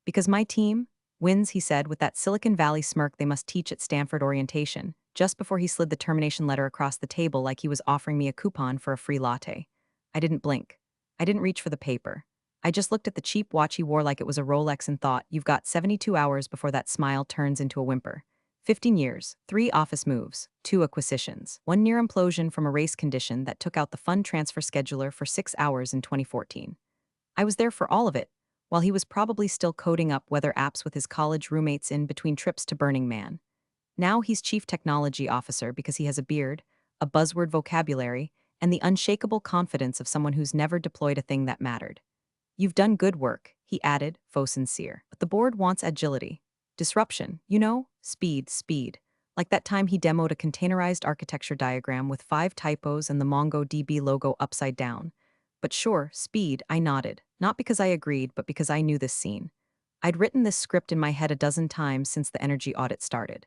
Because my team wins, he said, with that Silicon Valley smirk they must teach at Stanford orientation, just before he slid the termination letter across the table like he was offering me a coupon for a free latte. I didn't blink. I didn't reach for the paper. I just looked at the cheap watch he wore like it was a Rolex and thought, you've got 72 hours before that smile turns into a whimper. 15 years, 3 office moves, 2 acquisitions, 1 near implosion from a race condition that took out the fund transfer scheduler for 6 hours in 2014. I was there for all of it, while he was probably still coding up weather apps with his college roommates in between trips to Burning Man. Now he's chief technology officer because he has a beard, a buzzword vocabulary, and the unshakable confidence of someone who's never deployed a thing that mattered. You've done good work, he added, faux sincere. But the board wants agility. Disruption, speed. Like that time he demoed a containerized architecture diagram with 5 typos and the MongoDB logo upside down. But sure, speed, I nodded. Not because I agreed, but because I knew this scene. I'd written this script in my head a dozen times since the energy audit started.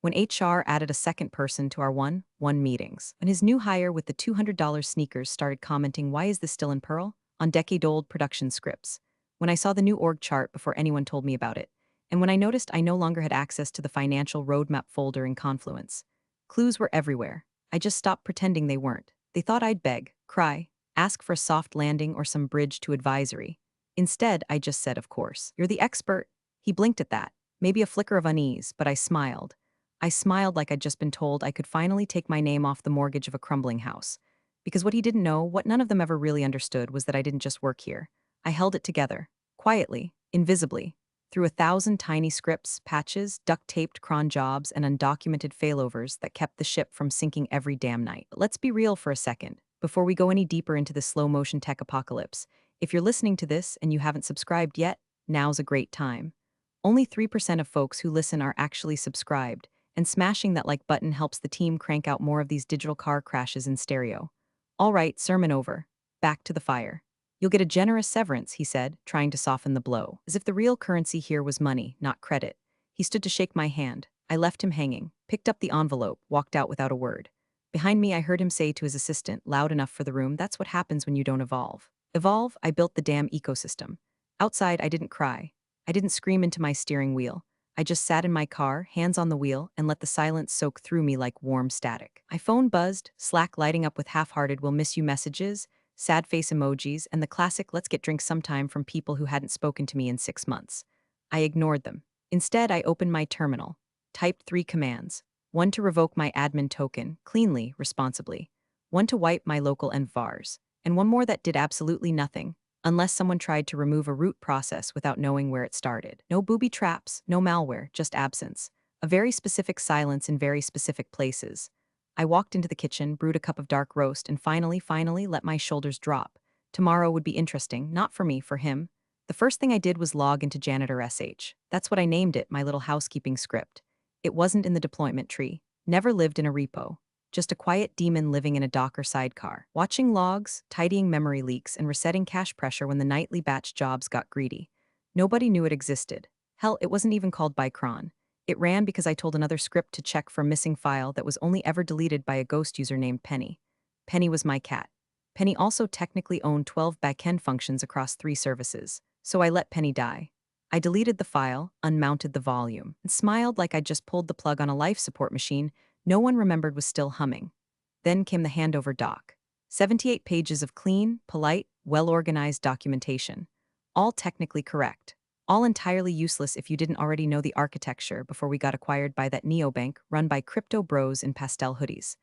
When HR added a second person to our one meetings. When his new hire with the $200 sneakers started commenting, why is this still in Perl? On decade-old production scripts. When I saw the new org chart before anyone told me about it. And when I noticed I no longer had access to the financial roadmap folder in Confluence. Clues were everywhere. I just stopped pretending they weren't. They thought I'd beg, cry, ask for a soft landing or some bridge to advisory. Instead, I just said, of course. You're the expert. He blinked at that. Maybe a flicker of unease, but I smiled. I smiled like I'd just been told I could finally take my name off the mortgage of a crumbling house. Because what he didn't know, what none of them ever really understood, was that I didn't just work here. I held it together, quietly, invisibly, through 1,000 tiny scripts, patches, duct-taped cron jobs, and undocumented failovers that kept the ship from sinking every damn night. But let's be real for a second, before we go any deeper into the slow-motion tech apocalypse. If you're listening to this and you haven't subscribed yet, now's a great time. Only 3% of folks who listen are actually subscribed, and smashing that like button helps the team crank out more of these digital car crashes in stereo. All right, sermon over. Back to the fire. You'll get a generous severance, he said, trying to soften the blow. As if the real currency here was money, not credit. He stood to shake my hand. I left him hanging, picked up the envelope, walked out without a word. Behind me, I heard him say to his assistant, loud enough for the room, that's what happens when you don't evolve. Evolve? I built the damn ecosystem. Outside, I didn't cry. I didn't scream into my steering wheel. I just sat in my car, hands on the wheel, and let the silence soak through me like warm static. My phone buzzed, Slack lighting up with half-hearted "will miss you" messages, sad face emojis, and the classic "let's get drinks sometime" from people who hadn't spoken to me in 6 months. I ignored them. Instead, I opened my terminal, typed 3 commands. One to revoke my admin token, cleanly, responsibly. One to wipe my local envars. And one more that did absolutely nothing, unless someone tried to remove a root process without knowing where it started. No booby traps, no malware, just absence. A very specific silence in very specific places. I walked into the kitchen, brewed a cup of dark roast, and finally let my shoulders drop. Tomorrow would be interesting, not for me, for him. The first thing I did was log into Janitor SH. That's what I named it, my little housekeeping script. It wasn't in the deployment tree. Never lived in a repo. Just a quiet demon living in a Docker sidecar, watching logs, tidying memory leaks, and resetting cache pressure when the nightly batch jobs got greedy. Nobody knew it existed. Hell, it wasn't even called by cron. It ran because I told another script to check for a missing file that was only ever deleted by a ghost user named Penny. Penny was my cat. Penny also technically owned 12 backend functions across 3 services, so I let Penny die. I deleted the file, unmounted the volume, and smiled like I'd just pulled the plug on a life support machine no one remembered was still humming. Then came the handover doc. 78 pages of clean, polite, well-organized documentation. All technically correct. All entirely useless if you didn't already know the architecture before we got acquired by that neobank run by crypto bros in pastel hoodies.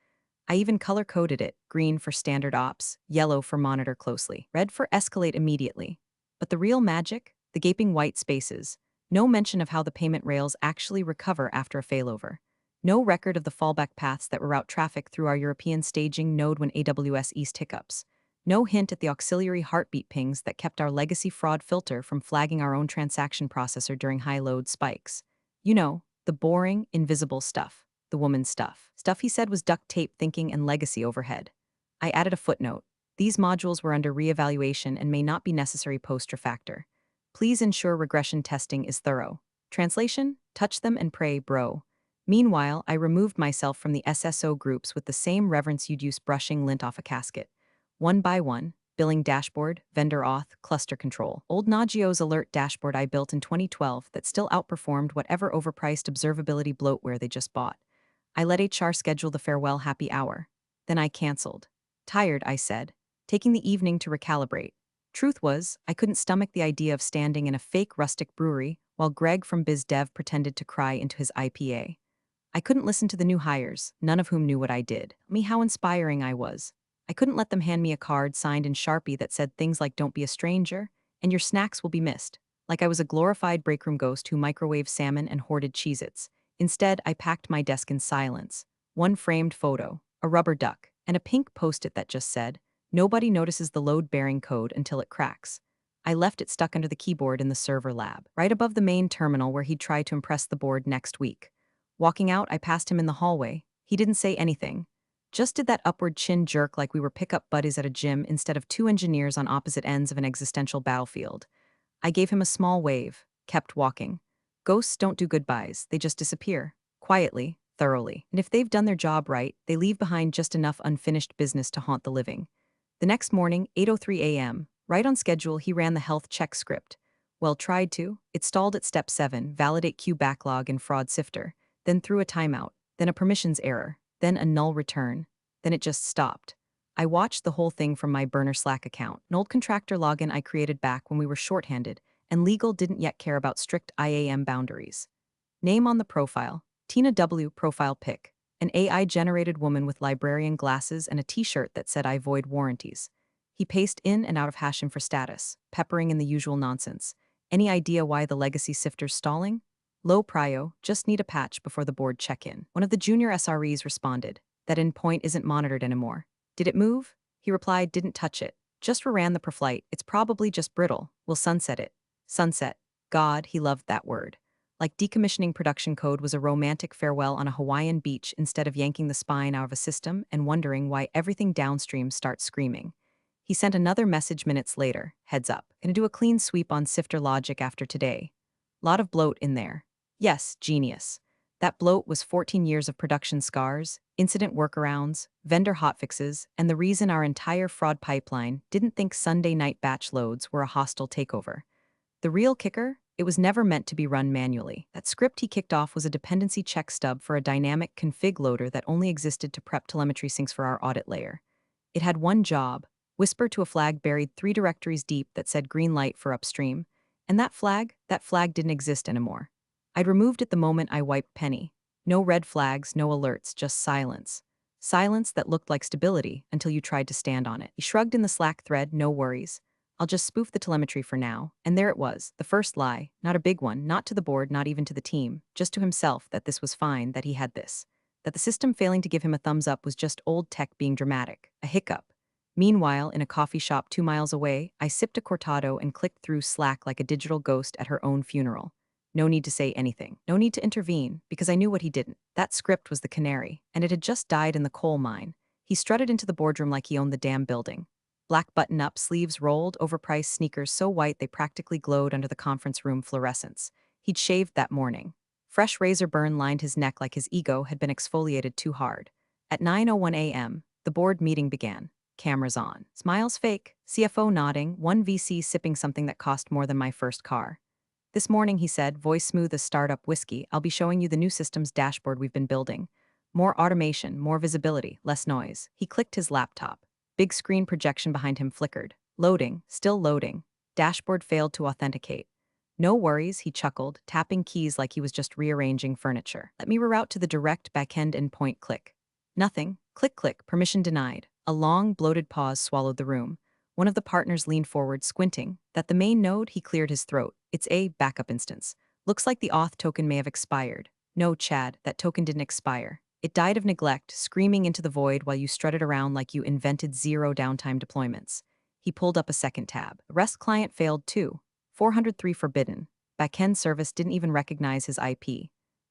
I even color-coded it, green for standard ops, yellow for monitor closely, red for escalate immediately. But the real magic? The gaping white spaces. No mention of how the payment rails actually recover after a failover. No record of the fallback paths that reroute traffic through our European staging node when AWS East hiccups. No hint at the auxiliary heartbeat pings that kept our legacy fraud filter from flagging our own transaction processor during high-load spikes. You know, the boring, invisible stuff. The woman's stuff. Stuff he said was duct tape thinking and legacy overhead. I added a footnote. These modules were under re-evaluation and may not be necessary post-refactor. Please ensure regression testing is thorough. Translation? Touch them and pray, bro. Meanwhile, I removed myself from the SSO groups with the same reverence you'd use brushing lint off a casket. One by one, billing dashboard, vendor auth, cluster control. Old Nagio's alert dashboard I built in 2012 that still outperformed whatever overpriced observability bloatware they just bought. I let HR schedule the farewell happy hour. Then I canceled. Tired, I said, taking the evening to recalibrate. Truth was, I couldn't stomach the idea of standing in a fake rustic brewery while Greg from BizDev pretended to cry into his IPA. I couldn't listen to the new hires, none of whom knew what I did. Me, how inspiring I was. I couldn't let them hand me a card signed in Sharpie that said things like "Don't be a stranger," and "Your snacks will be missed." Like I was a glorified breakroom ghost who microwaved salmon and hoarded Cheez-Its. Instead, I packed my desk in silence. One framed photo, a rubber duck, and a pink post-it that just said, "Nobody notices the load-bearing code until it cracks." I left it stuck under the keyboard in the server lab, right above the main terminal where he'd try to impress the board next week. Walking out, I passed him in the hallway. He didn't say anything. Just did that upward chin jerk like we were pickup buddies at a gym instead of two engineers on opposite ends of an existential battlefield. I gave him a small wave, kept walking. Ghosts don't do goodbyes, they just disappear. Quietly, thoroughly. And if they've done their job right, they leave behind just enough unfinished business to haunt the living. The next morning, 8:03 a.m., right on schedule, he ran the health check script. Well, tried to. It stalled at step 7, validate queue backlog in fraud sifter, then threw a timeout, then a permissions error, then a null return, then it just stopped. I watched the whole thing from my burner Slack account, an old contractor login I created back when we were shorthanded, and legal didn't yet care about strict IAM boundaries. Name on the profile, Tina W. profile pic, an AI-generated woman with librarian glasses and a t-shirt that said "I void warranties." He paced in and out of hashing for status, peppering in the usual nonsense. Any idea why the legacy sifter's stalling? Low prio, just need a patch before the board check-in. One of the junior SREs responded, "That endpoint isn't monitored anymore." "Did it move?" He replied, "Didn't touch it. Just reran the preflight. It's probably just brittle. We'll sunset it." Sunset. God, he loved that word. Like decommissioning production code was a romantic farewell on a Hawaiian beach instead of yanking the spine out of a system and wondering why everything downstream starts screaming. He sent another message minutes later, "Heads up. Gonna do a clean sweep on sifter logic after today. Lot of bloat in there." Yes, genius. That bloat was 14 years of production scars, incident workarounds, vendor hotfixes, and the reason our entire fraud pipeline didn't think Sunday night batch loads were a hostile takeover. The real kicker? It was never meant to be run manually. That script he kicked off was a dependency check stub for a dynamic config loader that only existed to prep telemetry syncs for our audit layer. It had one job: whisper to a flag buried 3 directories deep that said green light for upstream. And that flag didn't exist anymore. I'd removed it the moment I wiped Penny. No red flags, no alerts, just silence. Silence that looked like stability until you tried to stand on it. He shrugged in the Slack thread, "No worries. I'll just spoof the telemetry for now." And there it was, the first lie, not a big one, not to the board, not even to the team, just to himself, that this was fine, that he had this. That the system failing to give him a thumbs up was just old tech being dramatic, a hiccup. Meanwhile, in a coffee shop 2 miles away, I sipped a cortado and clicked through Slack like a digital ghost at her own funeral. No need to say anything, no need to intervene, because I knew what he didn't. That script was the canary, and it had just died in the coal mine. He strutted into the boardroom like he owned the damn building. Black button-up, sleeves rolled, overpriced sneakers so white they practically glowed under the conference room fluorescence. He'd shaved that morning. Fresh razor burn lined his neck like his ego had been exfoliated too hard. At 9:01 a.m., the board meeting began. Cameras on. Smiles fake, CFO nodding, one VC sipping something that cost more than my first car. "This morning," he said, voice smooth as startup whiskey, "I'll be showing you the new systems dashboard we've been building. More automation, more visibility, less noise." He clicked his laptop. Big screen projection behind him flickered. Loading, still loading. Dashboard failed to authenticate. "No worries," he chuckled, tapping keys like he was just rearranging furniture. "Let me reroute to the direct backend endpoint." Click. Nothing. Click, click, permission denied. A long, bloated pause swallowed the room. One of the partners leaned forward, squinting. "That the main node?" He cleared his throat. "It's a backup instance. Looks like the auth token may have expired." "No, Chad, that token didn't expire. It died of neglect, screaming into the void while you strutted around like you invented zero downtime deployments." He pulled up a second tab. The REST client failed too. 403 forbidden. Backend service didn't even recognize his IP.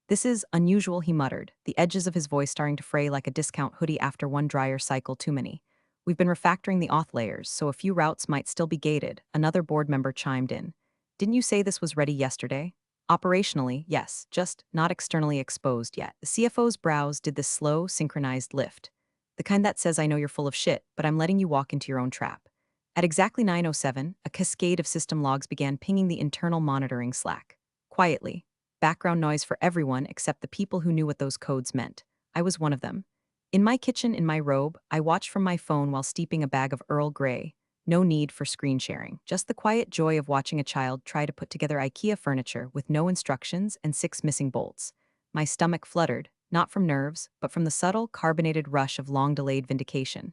"This is unusual," he muttered, the edges of his voice starting to fray like a discount hoodie after one dryer cycle too many. "We've been refactoring the auth layers, so a few routes might still be gated." Another board member chimed in. "Didn't you say this was ready yesterday?" "Operationally, yes, just not externally exposed yet." The CFO's brows did this slow, synchronized lift. "The kind that says, 'I know you're full of shit, but I'm letting you walk into your own trap.'" At exactly 9:07, a cascade of system logs began pinging the internal monitoring Slack. Quietly. Background noise for everyone except the people who knew what those codes meant. I was one of them. In my kitchen, in my robe, I watched from my phone while steeping a bag of Earl Grey. No need for screen sharing. Just the quiet joy of watching a child try to put together IKEA furniture with no instructions and 6 missing bolts. My stomach fluttered, not from nerves, but from the subtle, carbonated rush of long-delayed vindication.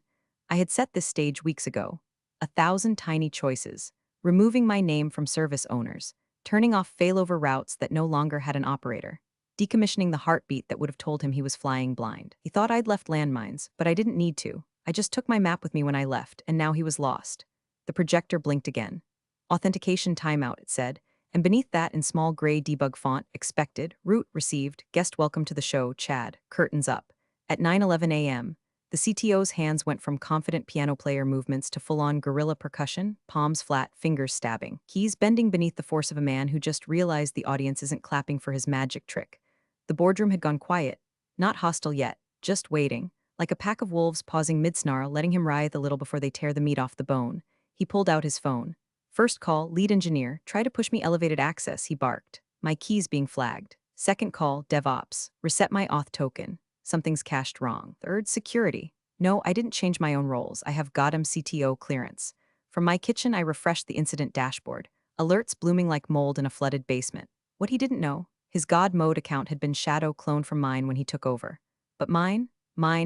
I had set this stage weeks ago. 1,000 tiny choices, removing my name from service owners, turning off failover routes that no longer had an operator, decommissioning the heartbeat that would have told him he was flying blind. He thought I'd left landmines, but I didn't need to. I just took my map with me when I left, and now he was lost. The projector blinked again. Authentication timeout, it said, and beneath that in small gray debug font, expected, root received, guest welcome to the show, Chad, curtains up. At 9:11 a.m., the CTO's hands went from confident piano player movements to full-on guerrilla percussion, palms flat, fingers stabbing, keys bending beneath the force of a man who just realized the audience isn't clapping for his magic trick. The boardroom had gone quiet, not hostile yet, just waiting, like a pack of wolves pausing mid-snarl, letting him writhe a little before they tear the meat off the bone. He pulled out his phone. First call, lead engineer, try to push me elevated access, he barked. My keys being flagged. Second call, DevOps, reset my auth token. Something's cached wrong. Third, security. No, I didn't change my own roles. I have Gotham CTO clearance. From my kitchen, I refreshed the incident dashboard. Alerts blooming like mold in a flooded basement. What he didn't know, his God mode account had been shadow cloned from mine when he took over. But mine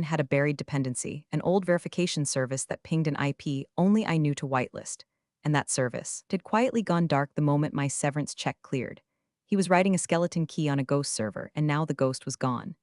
had a buried dependency, an old verification service that pinged an IP only I knew to whitelist. And that service had quietly gone dark the moment my severance check cleared. He was writing a skeleton key on a ghost server, and now the ghost was gone.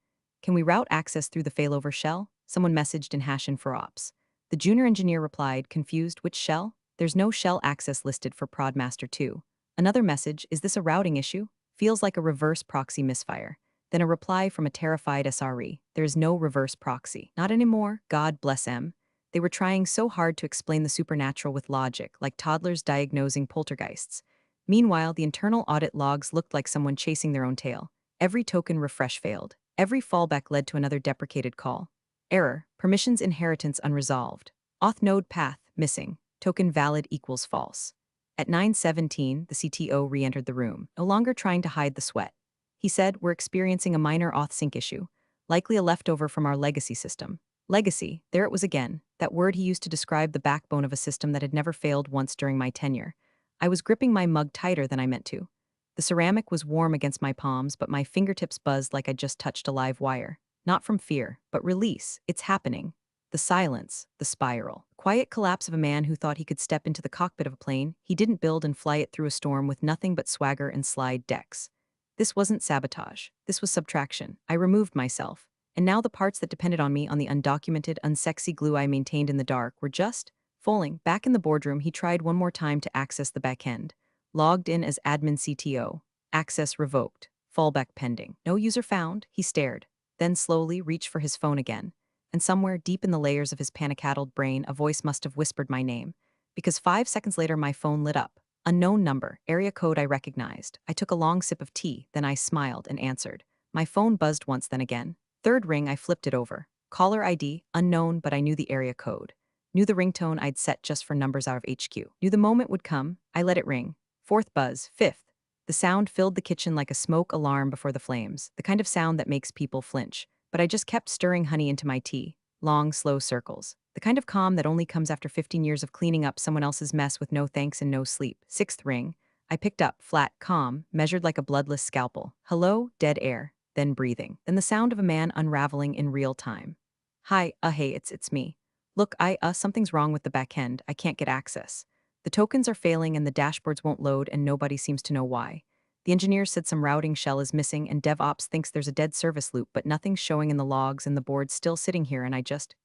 Can we route access through the failover shell? Someone messaged in #InForOps. The junior engineer replied, confused, which shell? There's no shell access listed for Prodmaster 2. Another message, is this a routing issue? Feels like a reverse proxy misfire. Then a reply from a terrified SRE. There is no reverse proxy. Not anymore, God bless them. They were trying so hard to explain the supernatural with logic, like toddlers diagnosing poltergeists. Meanwhile, the internal audit logs looked like someone chasing their own tail. Every token refresh failed. Every fallback led to another deprecated call. Error, permissions inheritance unresolved. Auth node path, missing. Token valid equals false. At 9:17, the CTO re-entered the room, no longer trying to hide the sweat. He said, we're experiencing a minor auth sync issue, likely a leftover from our legacy system. Legacy, there it was again, that word he used to describe the backbone of a system that had never failed once during my tenure. I was gripping my mug tighter than I meant to. The ceramic was warm against my palms, but my fingertips buzzed like I'd just touched a live wire. Not from fear, but release. It's happening. The silence, the spiral. Quiet collapse of a man who thought he could step into the cockpit of a plane he didn't build and fly it through a storm with nothing but swagger and slide decks. This wasn't sabotage. This was subtraction. I removed myself. And now the parts that depended on me on the undocumented, unsexy glue I maintained in the dark were just falling. Back in the boardroom, he tried one more time to access the backend. Logged in as admin CTO. Access revoked. Fallback pending. No user found. He stared. Then slowly reached for his phone again. And somewhere deep in the layers of his panic-addled brain, a voice must have whispered my name. Because 5 seconds later, my phone lit up. Unknown number, area code I recognized. I took a long sip of tea, then I smiled and answered. My phone buzzed once, then again. Third ring, I flipped it over. Caller ID, unknown, but I knew the area code. Knew the ringtone I'd set just for numbers out of HQ. Knew the moment would come. I let it ring. Fourth buzz, fifth. The sound filled the kitchen like a smoke alarm before the flames, the kind of sound that makes people flinch. But I just kept stirring honey into my tea. Long, slow circles. The kind of calm that only comes after 15 years of cleaning up someone else's mess with no thanks and no sleep. Sixth ring. I picked up, flat, calm, measured like a bloodless scalpel. Hello, dead air. Then breathing. Then the sound of a man unraveling in real time. Hi, hey, it's me. Look, something's wrong with the back end. I can't get access. The tokens are failing and the dashboards won't load and nobody seems to know why. The engineer said some routing shell is missing and DevOps thinks there's a dead service loop, but nothing's showing in the logs and the board's still sitting here and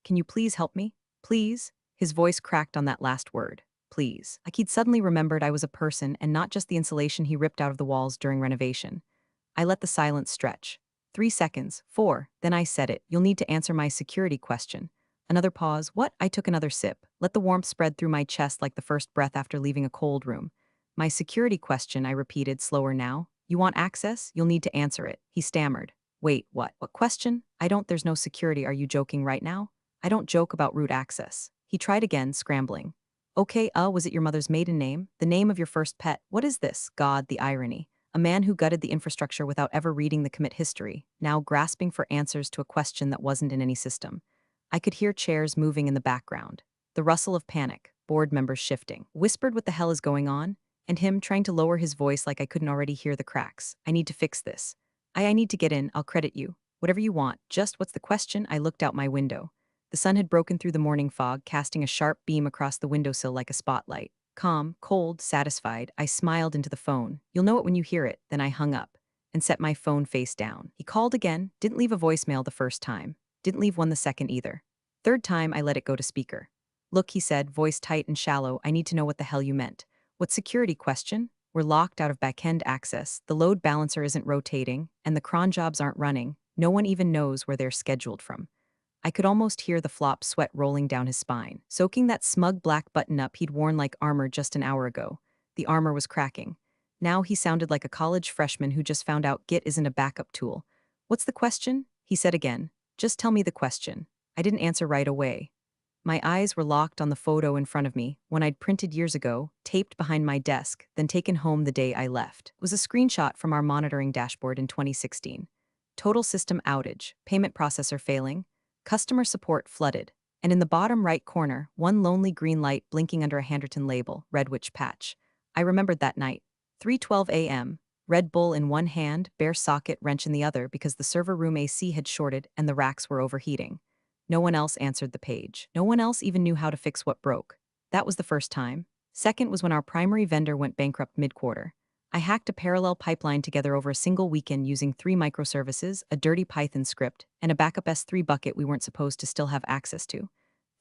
can you please help me? Please? His voice cracked on that last word. Please. Like he'd suddenly remembered I was a person and not just the insulation he ripped out of the walls during renovation. I let the silence stretch. 3 seconds, 4, then I said it. You'll need to answer my security question. Another pause. What? I took another sip. Let the warmth spread through my chest like the first breath after leaving a cold room. My security question, I repeated, slower now. You want access? You'll need to answer it. He stammered. Wait, what? What question? There's no security. Are you joking right now? I don't joke about root access. He tried again, scrambling. Okay, was it your mother's maiden name? The name of your first pet? What is this? God, the irony. A man who gutted the infrastructure without ever reading the commit history, now grasping for answers to a question that wasn't in any system. I could hear chairs moving in the background, the rustle of panic, board members shifting, whispered what the hell is going on, and him trying to lower his voice like I couldn't already hear the cracks. I need to fix this. I need to get in, I'll credit you. Whatever you want, just what's the question? I looked out my window. The sun had broken through the morning fog, casting a sharp beam across the windowsill like a spotlight. Calm, cold, satisfied, I smiled into the phone. You'll know it when you hear it. Then I hung up and set my phone face down. He called again, didn't leave a voicemail the first time, didn't leave one the second either. Third time, I let it go to speaker. Look, he said, voice tight and shallow, I need to know what the hell you meant. What security question? We're locked out of backend access, the load balancer isn't rotating, and the cron jobs aren't running. No one even knows where they're scheduled from. I could almost hear the flop sweat rolling down his spine, soaking that smug black button-up he'd worn like armor just an hour ago. The armor was cracking. Now he sounded like a college freshman who just found out Git isn't a backup tool. What's the question? He said again. Just tell me the question. I didn't answer right away. My eyes were locked on the photo in front of me, one I'd printed years ago, taped behind my desk, then taken home the day I left. It was a screenshot from our monitoring dashboard in 2016. Total system outage, payment processor failing, customer support flooded, and in the bottom right corner, one lonely green light blinking under a handwritten label, Red Witch Patch. I remembered that night. 3:12 a.m., Red Bull in one hand, bare socket wrench in the other because the server room AC had shorted and the racks were overheating. No one else answered the page. No one else even knew how to fix what broke. That was the first time. Second was when our primary vendor went bankrupt mid-quarter. I hacked a parallel pipeline together over a single weekend using 3 microservices, a dirty Python script, and a backup S3 bucket we weren't supposed to still have access to.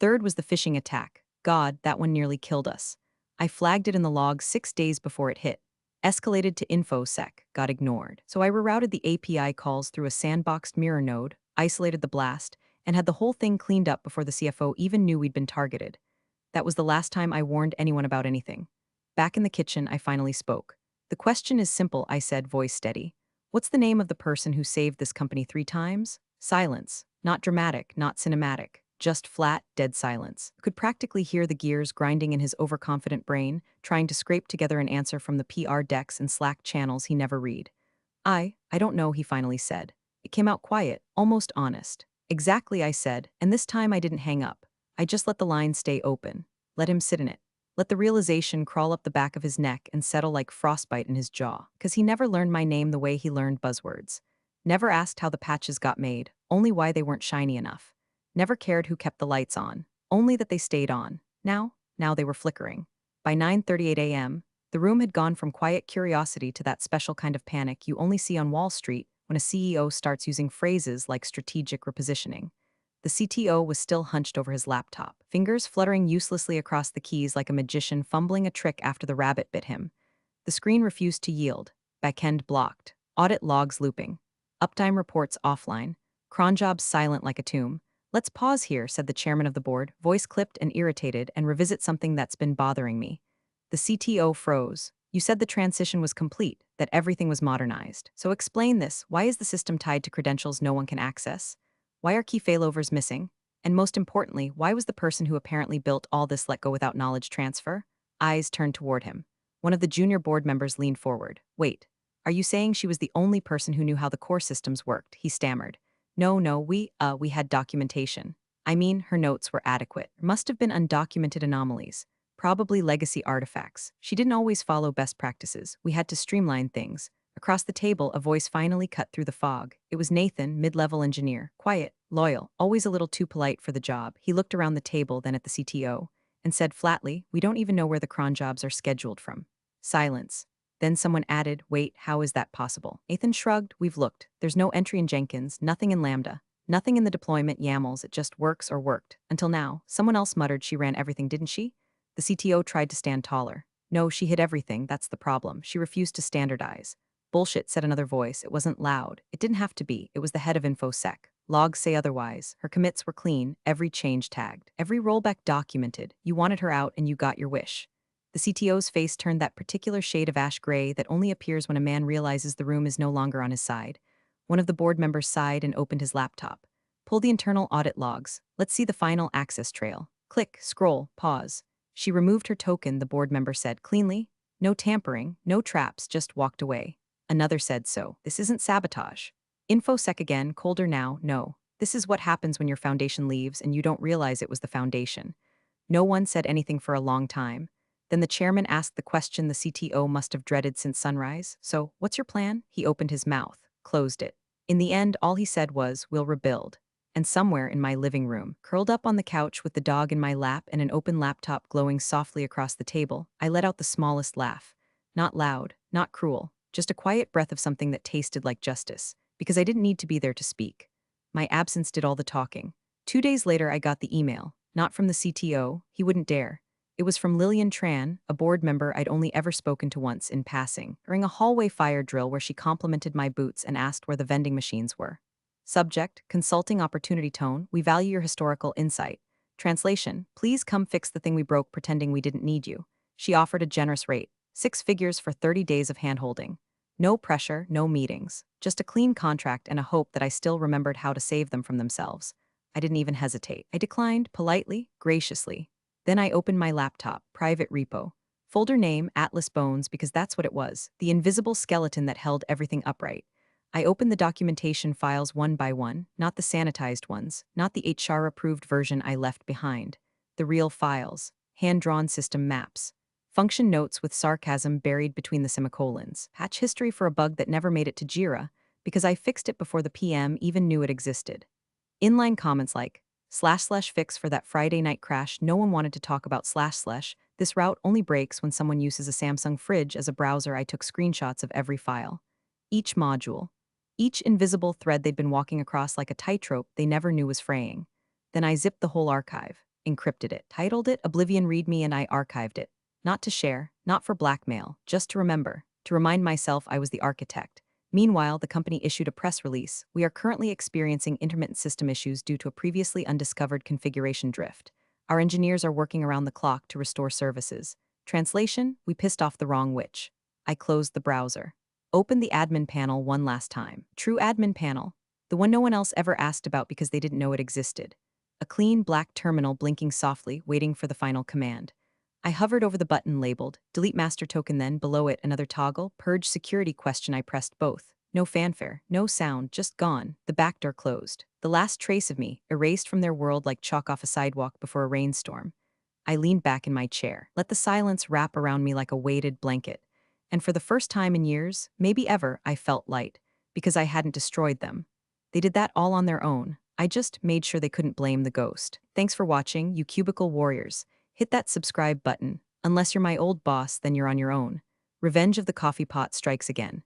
Third was the phishing attack. God, that one nearly killed us. I flagged it in the log 6 days before it hit. Escalated to InfoSec, got ignored. So I rerouted the API calls through a sandboxed mirror node, isolated the blast, and had the whole thing cleaned up before the CFO even knew we'd been targeted. That was the last time I warned anyone about anything. Back in the kitchen, I finally spoke. The question is simple, I said, voice steady. What's the name of the person who saved this company 3 times? Silence. Not dramatic, not cinematic. Just flat, dead silence. Could practically hear the gears grinding in his overconfident brain, trying to scrape together an answer from the PR decks and Slack channels he never read. I don't know, he finally said. It came out quiet, almost honest. Exactly, I said, and this time I didn't hang up. I just let the line stay open. Let him sit in it. Let the realization crawl up the back of his neck and settle like frostbite in his jaw. Because he never learned my name the way he learned buzzwords. Never asked how the patches got made, only why they weren't shiny enough. Never cared who kept the lights on, only that they stayed on. Now they were flickering. By 9:38 a.m., the room had gone from quiet curiosity to that special kind of panic you only see on Wall Street when a CEO starts using phrases like strategic repositioning. The CTO was still hunched over his laptop, fingers fluttering uselessly across the keys like a magician fumbling a trick after the rabbit bit him. The screen refused to yield, backend blocked, audit logs looping, uptime reports offline, cron jobs silent like a tomb. Let's pause here, said the chairman of the board, voice clipped and irritated, and revisit something that's been bothering me. The CTO froze. You said the transition was complete, that everything was modernized. So explain this. Why is the system tied to credentials no one can access? Why are key failovers missing? And most importantly, why was the person who apparently built all this let go without knowledge transfer? Eyes turned toward him. One of the junior board members leaned forward. Wait, are you saying she was the only person who knew how the core systems worked? He stammered. No, we had documentation. I mean, her notes were adequate. Must have been undocumented anomalies. Probably legacy artifacts. She didn't always follow best practices. We had to streamline things. Across the table, a voice finally cut through the fog. It was Nathan, mid-level engineer. Quiet, loyal, always a little too polite for the job. He looked around the table, then at the CTO, and said flatly, we don't even know where the cron jobs are scheduled from. Silence. Then someone added, wait, how is that possible? Nathan shrugged, we've looked. There's no entry in Jenkins, nothing in Lambda. Nothing in the deployment YAMLs, it just works or worked. Until now, someone else muttered she ran everything, didn't she? The CTO tried to stand taller. No, she hid everything, that's the problem. She refused to standardize. Bullshit, said another voice. It wasn't loud. It didn't have to be. It was the head of InfoSec. Logs say otherwise. Her commits were clean, every change tagged, every rollback documented. You wanted her out and you got your wish. The CTO's face turned that particular shade of ash gray that only appears when a man realizes the room is no longer on his side. One of the board members sighed and opened his laptop. Pull the internal audit logs. Let's see the final access trail. Click, scroll, pause. She removed her token, the board member said cleanly. No tampering, no traps, just walked away. Another said so. This isn't sabotage. InfoSec again, colder now, no. This is what happens when your foundation leaves and you don't realize it was the foundation. No one said anything for a long time. Then the chairman asked the question the CTO must have dreaded since sunrise. So, what's your plan? He opened his mouth, closed it. In the end, all he said was, we'll rebuild. And somewhere in my living room, curled up on the couch with the dog in my lap and an open laptop glowing softly across the table, I let out the smallest laugh. Not loud, not cruel, just a quiet breath of something that tasted like justice, because I didn't need to be there to speak. My absence did all the talking. 2 days later, I got the email, not from the CTO, he wouldn't dare. It was from Lillian Tran, a board member I'd only ever spoken to once in passing, during a hallway fire drill where she complimented my boots and asked where the vending machines were. Subject, consulting opportunity tone, we value your historical insight. Translation, please come fix the thing we broke pretending we didn't need you. She offered a generous rate, 6 figures for 30 days of handholding. No pressure, no meetings, just a clean contract and a hope that I still remembered how to save them from themselves. I didn't even hesitate. I declined, politely, graciously. Then I opened my laptop, private repo. Folder name, Atlas Bones, because that's what it was, the invisible skeleton that held everything upright. I opened the documentation files one by one, not the sanitized ones, not the HR-approved version I left behind. The real files, hand-drawn system maps. Function notes with sarcasm buried between the semicolons. Patch history for a bug that never made it to Jira, because I fixed it before the PM even knew it existed. Inline comments like, / fix for that Friday night crash no one wanted to talk about / this route only breaks when someone uses a Samsung fridge as a browser. I took screenshots of every file. Each module. Each invisible thread they'd been walking across like a tightrope they never knew was fraying. Then I zipped the whole archive, encrypted it, titled it Oblivion README, and I archived it. Not to share, not for blackmail, just to remember, to remind myself I was the architect. Meanwhile, the company issued a press release. We are currently experiencing intermittent system issues due to a previously undiscovered configuration drift. Our engineers are working around the clock to restore services. Translation, we pissed off the wrong witch. I closed the browser. Opened the admin panel one last time. True admin panel. The one no one else ever asked about because they didn't know it existed. A clean black terminal blinking softly, waiting for the final command. I hovered over the button labeled Delete Master Token, then below it another toggle, Purge Security question. I pressed both. No fanfare, no sound, just gone. The back door closed. The last trace of me, erased from their world like chalk off a sidewalk before a rainstorm. I leaned back in my chair, let the silence wrap around me like a weighted blanket. And for the first time in years, maybe ever, I felt light, because I hadn't destroyed them. They did that all on their own. I just made sure they couldn't blame the ghost. Thanks for watching, you cubicle warriors. Hit that subscribe button. Unless you're my old boss, then you're on your own. Revenge of the coffee pot strikes again.